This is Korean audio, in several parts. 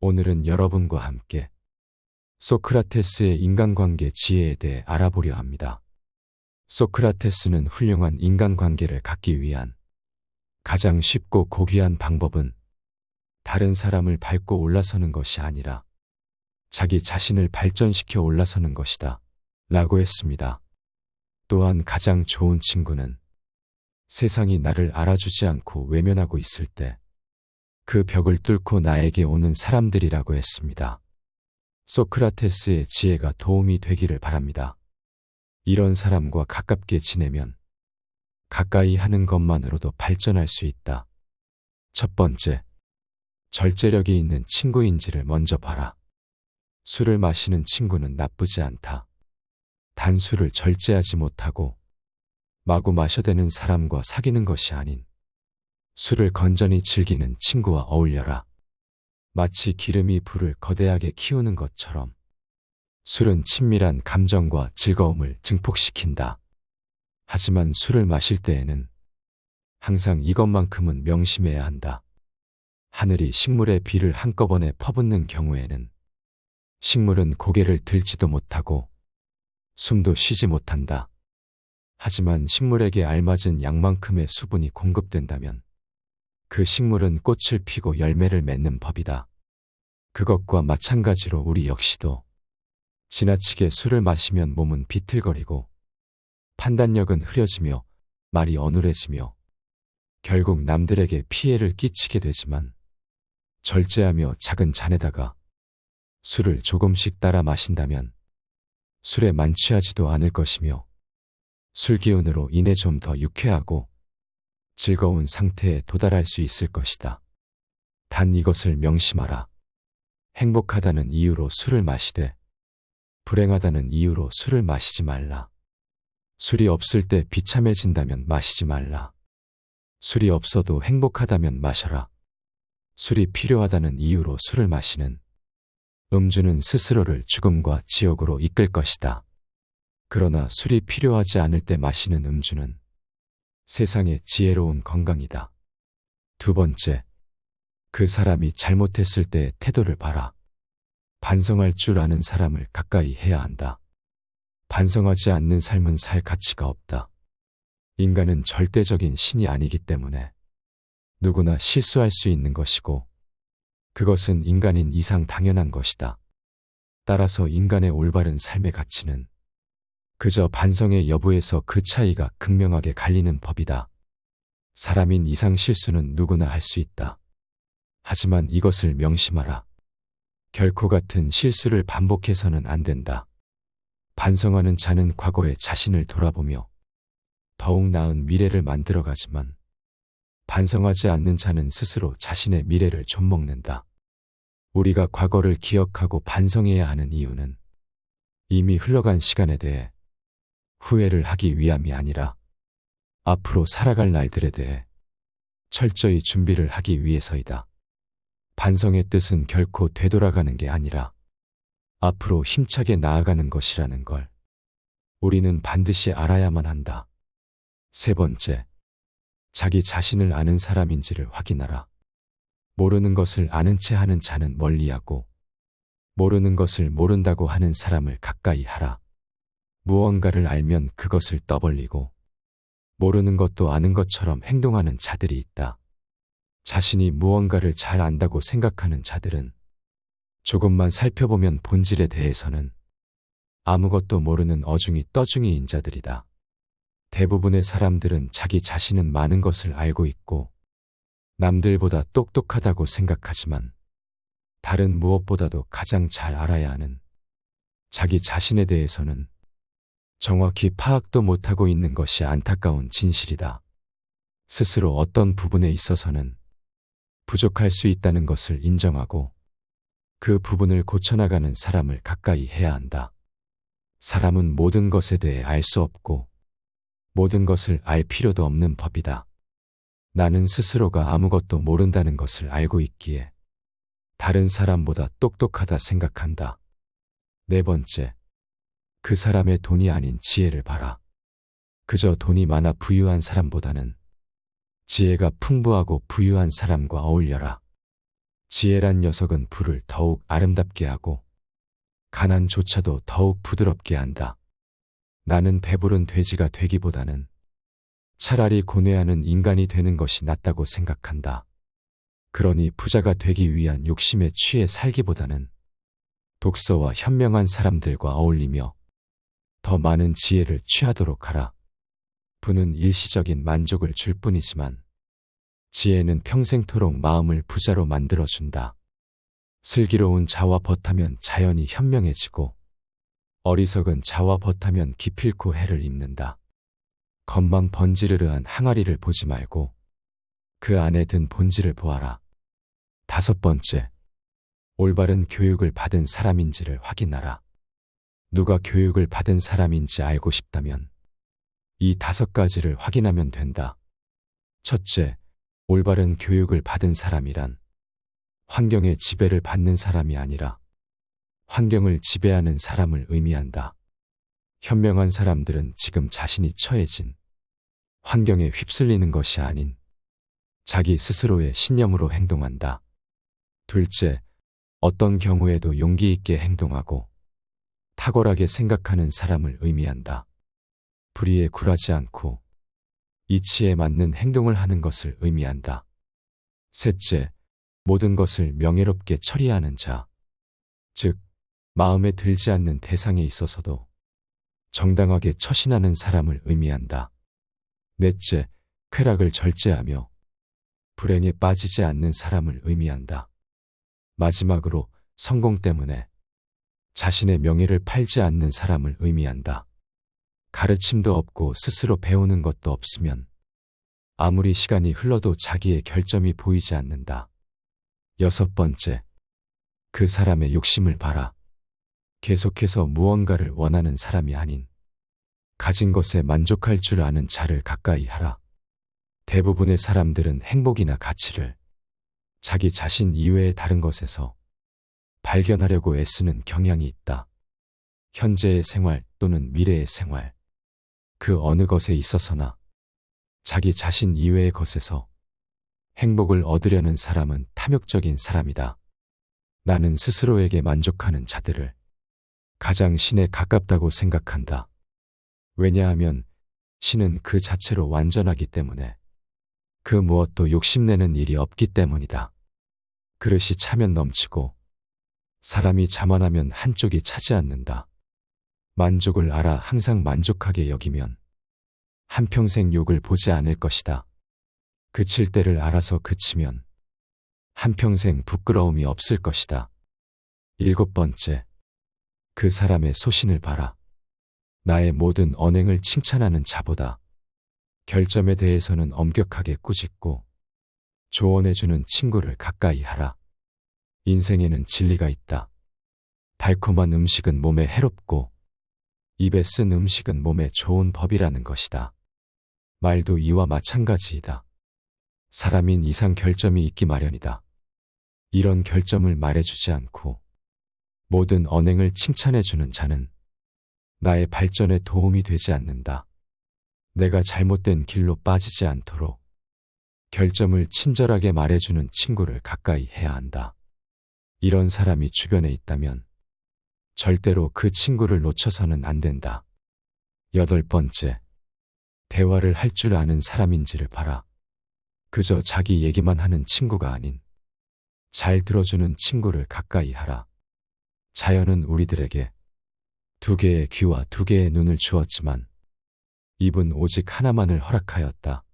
오늘은 여러분과 함께 소크라테스의 인간관계 지혜에 대해 알아보려 합니다. 소크라테스는 훌륭한 인간관계를 갖기 위한 가장 쉽고 고귀한 방법은 다른 사람을 밟고 올라서는 것이 아니라 자기 자신을 발전시켜 올라서는 것이다 라고 했습니다. 또한 가장 좋은 친구는 세상이 나를 알아주지 않고 외면하고 있을 때 그 벽을 뚫고 나에게 오는 사람들이라고 했습니다. 소크라테스의 지혜가 도움이 되기를 바랍니다. 이런 사람과 가깝게 지내면 가까이 하는 것만으로도 발전할 수 있다. 첫 번째, 절제력이 있는 친구인지를 먼저 봐라. 술을 마시는 친구는 나쁘지 않다. 단 술을 절제하지 못하고 마구 마셔대는 사람과 사귀는 것이 아닌 술을 건전히 즐기는 친구와 어울려라. 마치 기름이 불을 거대하게 키우는 것처럼 술은 친밀한 감정과 즐거움을 증폭시킨다. 하지만 술을 마실 때에는 항상 이것만큼은 명심해야 한다. 하늘이 식물에 비를 한꺼번에 퍼붓는 경우에는 식물은 고개를 들지도 못하고 숨도 쉬지 못한다. 하지만 식물에게 알맞은 양만큼의 수분이 공급된다면 그 식물은 꽃을 피고 열매를 맺는 법이다. 그것과 마찬가지로 우리 역시도 지나치게 술을 마시면 몸은 비틀거리고 판단력은 흐려지며 말이 어눌해지며 결국 남들에게 피해를 끼치게 되지만 절제하며 작은 잔에다가 술을 조금씩 따라 마신다면 술에 만취하지도 않을 것이며 술 기운으로 인해 좀 더 유쾌하고 즐거운 상태에 도달할 수 있을 것이다. 단 이것을 명심하라. 행복하다는 이유로 술을 마시되 불행하다는 이유로 술을 마시지 말라. 술이 없을 때 비참해진다면 마시지 말라. 술이 없어도 행복하다면 마셔라. 술이 필요하다는 이유로 술을 마시는 음주는 스스로를 죽음과 지옥으로 이끌 것이다. 그러나 술이 필요하지 않을 때 마시는 음주는 세상의 지혜로운 건강이다. 두 번째, 그 사람이 잘못했을 때의 태도를 봐라. 반성할 줄 아는 사람을 가까이 해야 한다. 반성하지 않는 삶은 살 가치가 없다. 인간은 절대적인 신이 아니기 때문에 누구나 실수할 수 있는 것이고 그것은 인간인 이상 당연한 것이다. 따라서 인간의 올바른 삶의 가치는 그저 반성의 여부에서 그 차이가 극명하게 갈리는 법이다. 사람인 이상 실수는 누구나 할 수 있다. 하지만 이것을 명심하라. 결코 같은 실수를 반복해서는 안 된다. 반성하는 자는 과거의 자신을 돌아보며 더욱 나은 미래를 만들어가지만 반성하지 않는 자는 스스로 자신의 미래를 좀먹는다. 우리가 과거를 기억하고 반성해야 하는 이유는 이미 흘러간 시간에 대해 후회를 하기 위함이 아니라 앞으로 살아갈 날들에 대해 철저히 준비를 하기 위해서이다. 반성의 뜻은 결코 되돌아가는 게 아니라 앞으로 힘차게 나아가는 것이라는 걸 우리는 반드시 알아야만 한다. 세 번째, 자기 자신을 아는 사람인지를 확인하라. 모르는 것을 아는 채 하는 자는 멀리하고 모르는 것을 모른다고 하는 사람을 가까이 하라. 무언가를 알면 그것을 떠벌리고 모르는 것도 아는 것처럼 행동하는 자들이 있다. 자신이 무언가를 잘 안다고 생각하는 자들은 조금만 살펴보면 본질에 대해서는 아무것도 모르는 어중이 떠중이인 자들이다. 대부분의 사람들은 자기 자신은 많은 것을 알고 있고 남들보다 똑똑하다고 생각하지만 다른 무엇보다도 가장 잘 알아야 하는 자기 자신에 대해서는 정확히 파악도 못하고 있는 것이 안타까운 진실이다. 스스로 어떤 부분에 있어서는 부족할 수 있다는 것을 인정하고 그 부분을 고쳐나가는 사람을 가까이 해야 한다. 사람은 모든 것에 대해 알 수 없고 모든 것을 알 필요도 없는 법이다. 나는 스스로가 아무것도 모른다는 것을 알고 있기에 다른 사람보다 똑똑하다 생각한다. 네 번째, 그 사람의 돈이 아닌 지혜를 봐라. 그저 돈이 많아 부유한 사람보다는 지혜가 풍부하고 부유한 사람과 어울려라. 지혜란 녀석은 불을 더욱 아름답게 하고 가난조차도 더욱 부드럽게 한다. 나는 배부른 돼지가 되기보다는 차라리 고뇌하는 인간이 되는 것이 낫다고 생각한다. 그러니 부자가 되기 위한 욕심에 취해 살기보다는 독서와 현명한 사람들과 어울리며 더 많은 지혜를 취하도록 하라. 부는 일시적인 만족을 줄 뿐이지만 지혜는 평생토록 마음을 부자로 만들어준다. 슬기로운 자와 벗하면 자연이 현명해지고 어리석은 자와 벗하면 기필코 해를 입는다. 겉만 번지르르한 항아리를 보지 말고 그 안에 든 본질을 보아라. 5번째, 올바른 교육을 받은 사람인지를 확인하라. 누가 교육을 받은 사람인지 알고 싶다면 이 5가지를 확인하면 된다. 첫째, 올바른 교육을 받은 사람이란 환경의 지배를 받는 사람이 아니라 환경을 지배하는 사람을 의미한다. 현명한 사람들은 지금 자신이 처해진 환경에 휩쓸리는 것이 아닌 자기 스스로의 신념으로 행동한다. 둘째, 어떤 경우에도 용기 있게 행동하고 탁월하게 생각하는 사람을 의미한다. 불의에 굴하지 않고 이치에 맞는 행동을 하는 것을 의미한다. 셋째, 모든 것을 명예롭게 처리하는 자, 즉 마음에 들지 않는 대상에 있어서도 정당하게 처신하는 사람을 의미한다. 넷째, 쾌락을 절제하며 불행에 빠지지 않는 사람을 의미한다. 마지막으로 성공 때문에 자신의 명예를 팔지 않는 사람을 의미한다. 가르침도 없고 스스로 배우는 것도 없으면 아무리 시간이 흘러도 자기의 결점이 보이지 않는다. 6번째, 그 사람의 욕심을 봐라. 계속해서 무언가를 원하는 사람이 아닌 가진 것에 만족할 줄 아는 자를 가까이 하라. 대부분의 사람들은 행복이나 가치를 자기 자신 이외의 다른 것에서 발견하려고 애쓰는 경향이 있다. 현재의 생활 또는 미래의 생활, 그 어느 것에 있어서나 자기 자신 이외의 것에서 행복을 얻으려는 사람은 탐욕적인 사람이다. 나는 스스로에게 만족하는 자들을 가장 신에 가깝다고 생각한다. 왜냐하면 신은 그 자체로 완전하기 때문에 그 무엇도 욕심내는 일이 없기 때문이다. 그릇이 차면 넘치고 사람이 자만하면 한쪽이 차지 않는다. 만족을 알아 항상 만족하게 여기면 한평생 욕을 보지 않을 것이다. 그칠 때를 알아서 그치면 한평생 부끄러움이 없을 것이다. 7번째, 그 사람의 소신을 봐라. 나의 모든 언행을 칭찬하는 자보다 결점에 대해서는 엄격하게 꾸짖고 조언해주는 친구를 가까이 하라. 인생에는 진리가 있다. 달콤한 음식은 몸에 해롭고 입에 쓴 음식은 몸에 좋은 법이라는 것이다. 말도 이와 마찬가지이다. 사람인 이상 결점이 있기 마련이다. 이런 결점을 말해주지 않고 모든 언행을 칭찬해주는 자는 나의 발전에 도움이 되지 않는다. 내가 잘못된 길로 빠지지 않도록 결점을 친절하게 말해주는 친구를 가까이 해야 한다. 이런 사람이 주변에 있다면 절대로 그 친구를 놓쳐서는 안 된다. 8번째, 대화를 할 줄 아는 사람인지를 봐라. 그저 자기 얘기만 하는 친구가 아닌 잘 들어주는 친구를 가까이 하라. 자연은 우리들에게 2개의 귀와 2개의 눈을 주었지만 입은 오직 하나만을 허락하였다.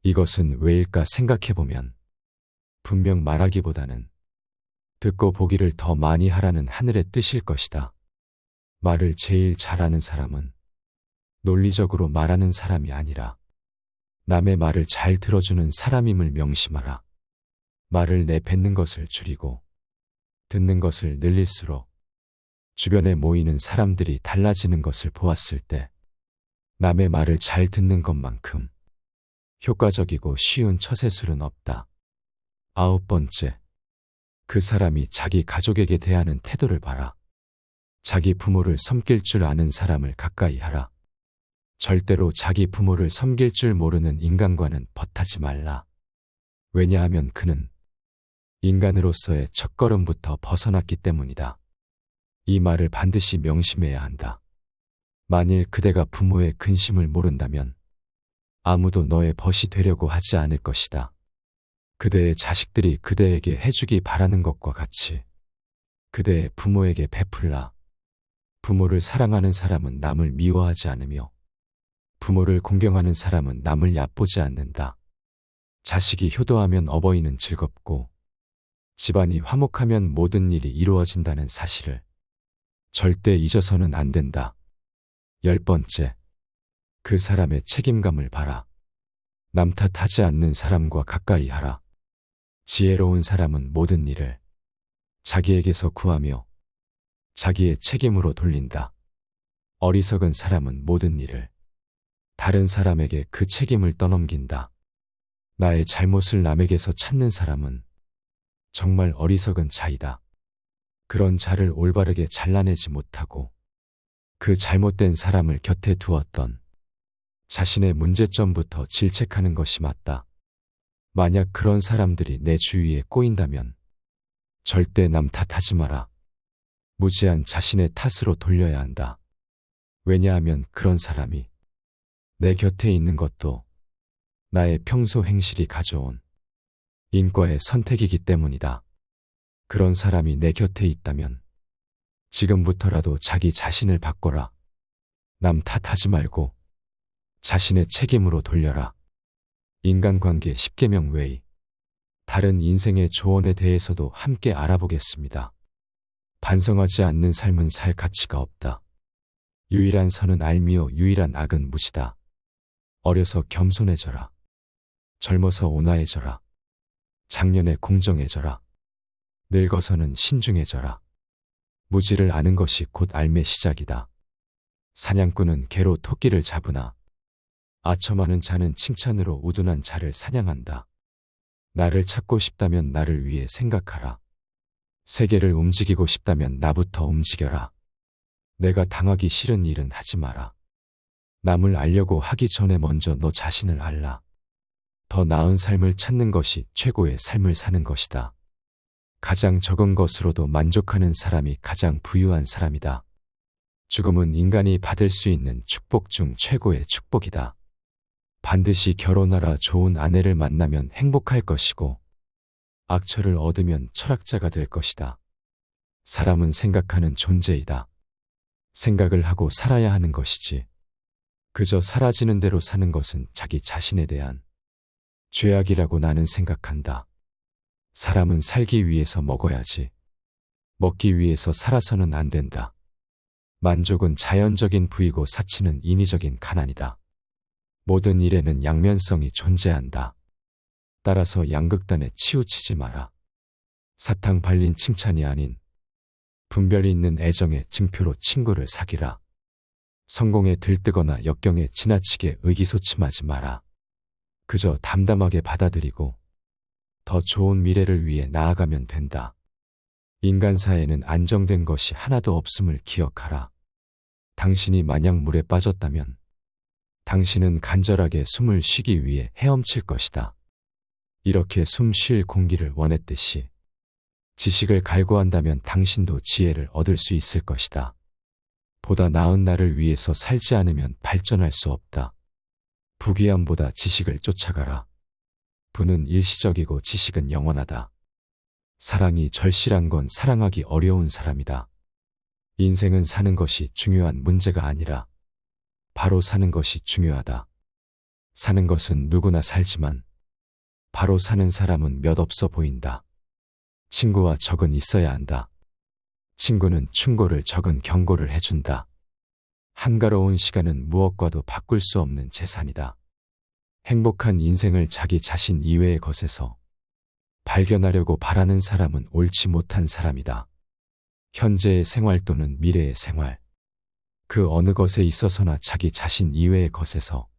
이것은 왜일까 생각해보면 분명 말하기보다는 듣고 보기를 더 많이 하라는 하늘의 뜻일 것이다. 말을 제일 잘하는 사람은 논리적으로 말하는 사람이 아니라 남의 말을 잘 들어주는 사람임을 명심하라. 말을 내뱉는 것을 줄이고 듣는 것을 늘릴수록 주변에 모이는 사람들이 달라지는 것을 보았을 때 남의 말을 잘 듣는 것만큼 효과적이고 쉬운 처세술은 없다. 9번째, 그 사람이 자기 가족에게 대하는 태도를 봐라. 자기 부모를 섬길 줄 아는 사람을 가까이 하라. 절대로 자기 부모를 섬길 줄 모르는 인간과는 벗하지 말라. 왜냐하면 그는 인간으로서의 첫걸음부터 벗어났기 때문이다. 이 말을 반드시 명심해야 한다. 만일 그대가 부모의 근심을 모른다면 아무도 너의 벗이 되려고 하지 않을 것이다. 그대의 자식들이 그대에게 해주기 바라는 것과 같이 그대의 부모에게 베풀라. 부모를 사랑하는 사람은 남을 미워하지 않으며 부모를 공경하는 사람은 남을 얕보지 않는다. 자식이 효도하면 어버이는 즐겁고 집안이 화목하면 모든 일이 이루어진다는 사실을 절대 잊어서는 안 된다. 10번째, 그 사람의 책임감을 봐라. 남 탓하지 않는 사람과 가까이 하라. 지혜로운 사람은 모든 일을 자기에게서 구하며 자기의 책임으로 돌린다. 어리석은 사람은 모든 일을 다른 사람에게 그 책임을 떠넘긴다. 나의 잘못을 남에게서 찾는 사람은 정말 어리석은 자이다. 그런 자를 올바르게 잘라내지 못하고 그 잘못된 사람을 곁에 두었던 자신의 문제점부터 질책하는 것이 맞다. 만약 그런 사람들이 내 주위에 꼬인다면 절대 남 탓하지 마라. 무지한 자신의 탓으로 돌려야 한다. 왜냐하면 그런 사람이 내 곁에 있는 것도 나의 평소 행실이 가져온 인과의 선택이기 때문이다. 그런 사람이 내 곁에 있다면 지금부터라도 자기 자신을 바꿔라. 남 탓하지 말고 자신의 책임으로 돌려라. 인간관계 10계명 외의 다른 인생의 조언에 대해서도 함께 알아보겠습니다. 반성하지 않는 삶은 살 가치가 없다. 유일한 선은 알미요 유일한 악은 무시다. 어려서 겸손해져라. 젊어서 온화해져라. 작년에 공정해져라. 늙어서는 신중해져라. 무지를 아는 것이 곧 알매 시작이다. 사냥꾼은 개로 토끼를 잡으나 아첨하는 자는 칭찬으로 우둔한 자를 사냥한다. 나를 찾고 싶다면 나를 위해 생각하라. 세계를 움직이고 싶다면 나부터 움직여라. 내가 당하기 싫은 일은 하지 마라. 남을 알려고 하기 전에 먼저 너 자신을 알라. 더 나은 삶을 찾는 것이 최고의 삶을 사는 것이다. 가장 적은 것으로도 만족하는 사람이 가장 부유한 사람이다. 죽음은 인간이 받을 수 있는 축복 중 최고의 축복이다. 반드시 결혼하라. 좋은 아내를 만나면 행복할 것이고 악처를 얻으면 철학자가 될 것이다. 사람은 생각하는 존재이다. 생각을 하고 살아야 하는 것이지 그저 사라지는 대로 사는 것은 자기 자신에 대한 죄악이라고 나는 생각한다. 사람은 살기 위해서 먹어야지 먹기 위해서 살아서는 안 된다. 만족은 자연적인 부이고 사치는 인위적인 가난이다. 모든 일에는 양면성이 존재한다. 따라서 양극단에 치우치지 마라. 사탕 발린 칭찬이 아닌 분별이 있는 애정의 증표로 친구를 사귀라. 성공에 들뜨거나 역경에 지나치게 의기소침하지 마라. 그저 담담하게 받아들이고 더 좋은 미래를 위해 나아가면 된다. 인간사에는 안정된 것이 하나도 없음을 기억하라. 당신이 만약 물에 빠졌다면 당신은 간절하게 숨을 쉬기 위해 헤엄칠 것이다. 이렇게 숨 쉴 공기를 원했듯이 지식을 갈구한다면 당신도 지혜를 얻을 수 있을 것이다. 보다 나은 나를 위해서 살지 않으면 발전할 수 없다. 부귀함보다 지식을 쫓아가라. 부는 일시적이고 지식은 영원하다. 사랑이 절실한 건 사랑하기 어려운 사람이다. 인생은 사는 것이 중요한 문제가 아니라 바로 사는 것이 중요하다. 사는 것은 누구나 살지만 바로 사는 사람은 몇 없어 보인다. 친구와 적은 있어야 한다. 친구는 충고를 적은 경고를 해준다. 한가로운 시간은 무엇과도 바꿀 수 없는 재산이다. 행복한 인생을 자기 자신 이외의 것에서 발견하려고 바라는 사람은 옳지 못한 사람이다. 현재의 생활 또는 미래의 생활, 그 어느 것에 있어서나 자기 자신 이외의 것에서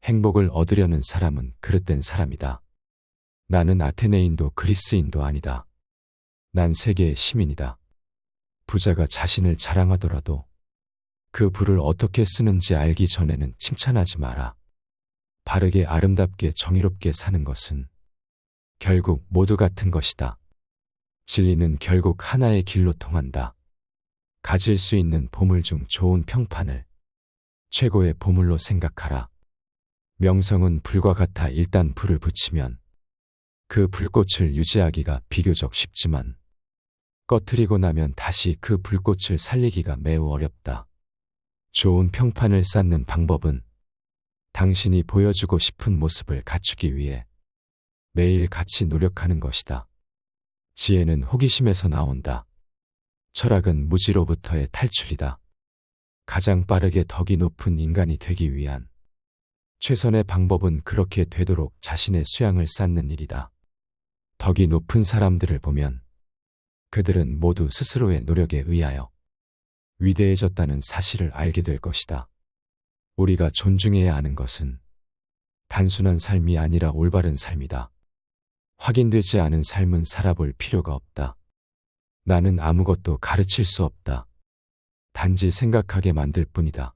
행복을 얻으려는 사람은 그릇된 사람이다. 나는 아테네인도 그리스인도 아니다. 난 세계의 시민이다. 부자가 자신을 자랑하더라도 그 부를 어떻게 쓰는지 알기 전에는 칭찬하지 마라. 바르게 아름답게 정의롭게 사는 것은 결국 모두 같은 것이다. 진리는 결국 하나의 길로 통한다. 가질 수 있는 보물 중 좋은 평판을 최고의 보물로 생각하라. 명성은 불과 같아 일단 불을 붙이면 그 불꽃을 유지하기가 비교적 쉽지만 꺼트리고 나면 다시 그 불꽃을 살리기가 매우 어렵다. 좋은 평판을 쌓는 방법은 당신이 보여주고 싶은 모습을 갖추기 위해 매일 같이 노력하는 것이다. 지혜는 호기심에서 나온다. 철학은 무지로부터의 탈출이다. 가장 빠르게 덕이 높은 인간이 되기 위한 최선의 방법은 그렇게 되도록 자신의 수양을 쌓는 일이다. 덕이 높은 사람들을 보면 그들은 모두 스스로의 노력에 의하여 위대해졌다는 사실을 알게 될 것이다. 우리가 존중해야 하는 것은 단순한 삶이 아니라 올바른 삶이다. 확인되지 않은 삶은 살아볼 필요가 없다. 나는 아무것도 가르칠 수 없다. 단지 생각하게 만들 뿐이다.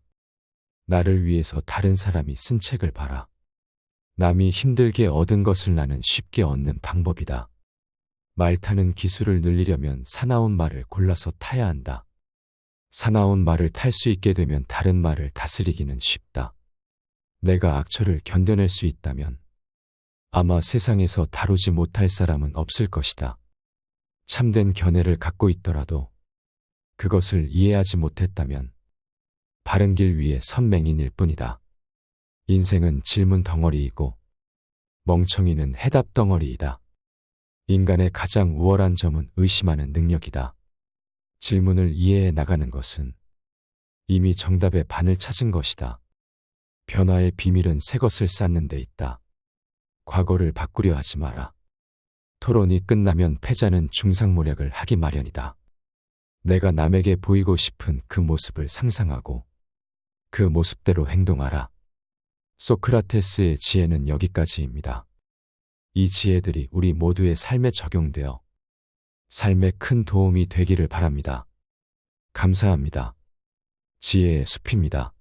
나를 위해서 다른 사람이 쓴 책을 봐라. 남이 힘들게 얻은 것을 나는 쉽게 얻는 방법이다. 말 타는 기술을 늘리려면 사나운 말을 골라서 타야 한다. 사나운 말을 탈 수 있게 되면 다른 말을 다스리기는 쉽다. 내가 악처를 견뎌낼 수 있다면 아마 세상에서 다루지 못할 사람은 없을 것이다. 참된 견해를 갖고 있더라도 그것을 이해하지 못했다면 바른 길 위에 선맹인일 뿐이다. 인생은 질문 덩어리이고 멍청이는 해답 덩어리이다. 인간의 가장 우월한 점은 의심하는 능력이다. 질문을 이해해 나가는 것은 이미 정답의 반을 찾은 것이다. 변화의 비밀은 새 것을 쌓는 데 있다. 과거를 바꾸려 하지 마라. 토론이 끝나면 패자는 중상모략을 하기 마련이다. 내가 남에게 보이고 싶은 그 모습을 상상하고 그 모습대로 행동하라. 소크라테스의 지혜는 여기까지입니다. 이 지혜들이 우리 모두의 삶에 적용되어 삶에 큰 도움이 되기를 바랍니다. 감사합니다. 지혜의 숲입니다.